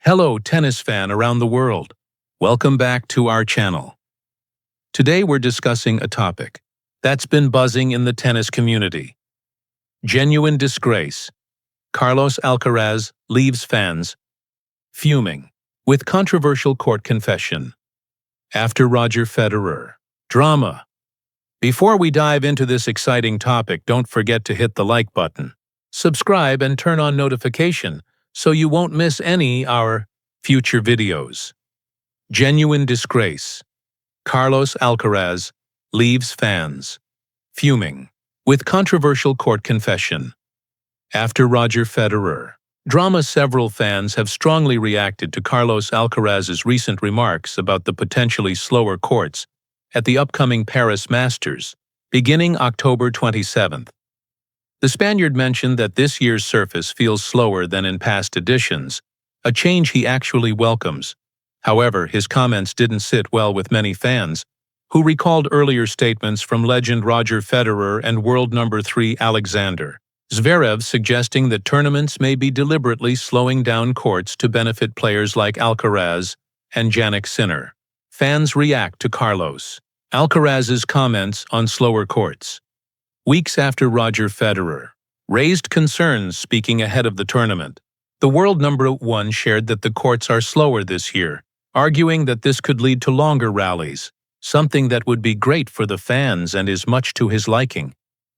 Hello, tennis fan around the world. Welcome back to our channel. Today we're discussing a topic that's been buzzing in the tennis community. Genuine disgrace. Carlos Alcaraz leaves fans fuming with controversial court confession. After Roger Federer. Drama. Before we dive into this exciting topic, don't forget to hit the like button, subscribe, and turn on notification so you won't miss any our future videos. Genuine disgrace. Carlos Alcaraz leaves fans fuming with controversial court confession. After Roger Federer. Drama. Several fans have strongly reacted to Carlos Alcaraz's recent remarks about the potentially slower courts at the upcoming Paris Masters, beginning October 27th. The Spaniard mentioned that this year's surface feels slower than in past editions, a change he actually welcomes. However, his comments didn't sit well with many fans, who recalled earlier statements from legend Roger Federer and world number 3 Alexander Zverev suggesting that tournaments may be deliberately slowing down courts to benefit players like Alcaraz and Jannik Sinner. Fans react to Carlos Alcaraz's comments on slower courts. Weeks after Roger Federer raised concerns speaking ahead of the tournament, the world number 1 shared that the courts are slower this year, arguing that this could lead to longer rallies, something that would be great for the fans and is much to his liking.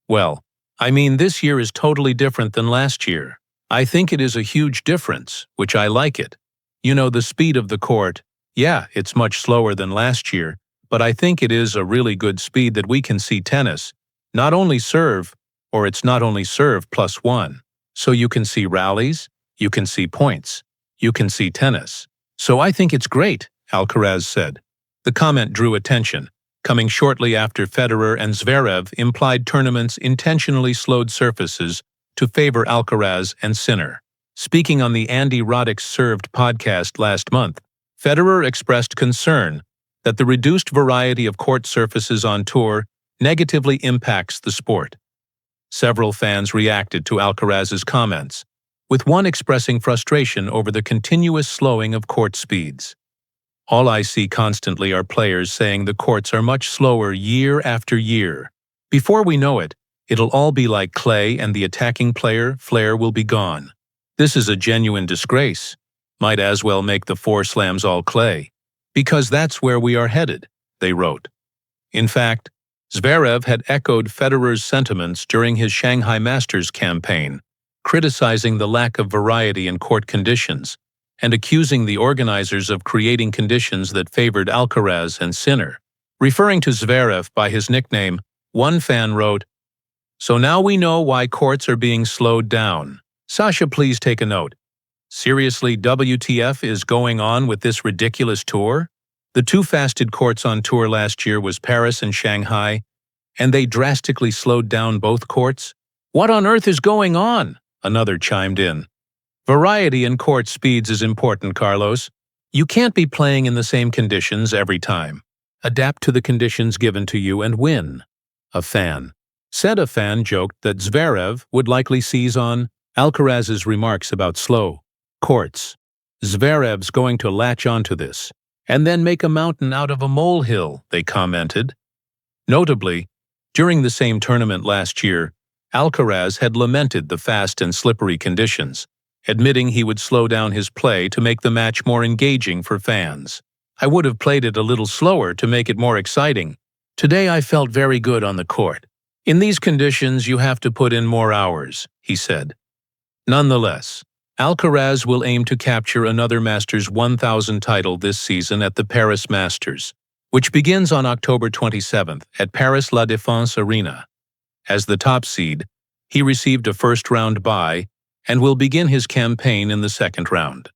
Well, this year is totally different than last year. I think it is a huge difference, which I like it. The speed of the court, yeah, it's much slower than last year, but I think it is a really good speed that we can see tennis. Not only serve, or it's not only serve +1. So you can see rallies, you can see points, you can see tennis. So I think it's great, Alcaraz said. The comment drew attention, coming shortly after Federer and Zverev implied tournaments intentionally slowed surfaces to favor Alcaraz and Sinner. Speaking on the Andy Roddick's Served podcast last month, Federer expressed concern that the reduced variety of court surfaces on tour negatively impacts the sport. Several fans reacted to Alcaraz's comments, with one expressing frustration over the continuous slowing of court speeds. All I see constantly are players saying the courts are much slower year after year. Before we know it, it'll all be like clay and the attacking player, flair, will be gone. This is a genuine disgrace. Might as well make the 4 slams all clay. Because that's where we are headed, they wrote. In fact, Zverev had echoed Federer's sentiments during his Shanghai Masters campaign, criticizing the lack of variety in court conditions and accusing the organizers of creating conditions that favored Alcaraz and Sinner. Referring to Zverev by his nickname, one fan wrote, "So now we know why courts are being slowed down. Sasha, please take a note. Seriously, WTF is going on with this ridiculous tour? The 2 fastest courts on tour last year was Paris and Shanghai, and they drastically slowed down both courts? What on earth is going on?" Another chimed in. "Variety in court speeds is important, Carlos. You can't be playing in the same conditions every time. Adapt to the conditions given to you and win." A fan joked that Zverev would likely seize on Alcaraz's remarks about slow courts. Zverev's going to latch onto this and then make a mountain out of a molehill, they commented. Notably, during the same tournament last year, Alcaraz had lamented the fast and slippery conditions, admitting he would slow down his play to make the match more engaging for fans. "I would have played it a little slower to make it more exciting. Today I felt very good on the court. In these conditions you have to put in more hours," he said. Nonetheless, Alcaraz will aim to capture another Masters 1000 title this season at the Paris Masters, which begins on October 27th at Paris La Défense Arena. As the top seed, he received a first-round bye and will begin his campaign in the second round.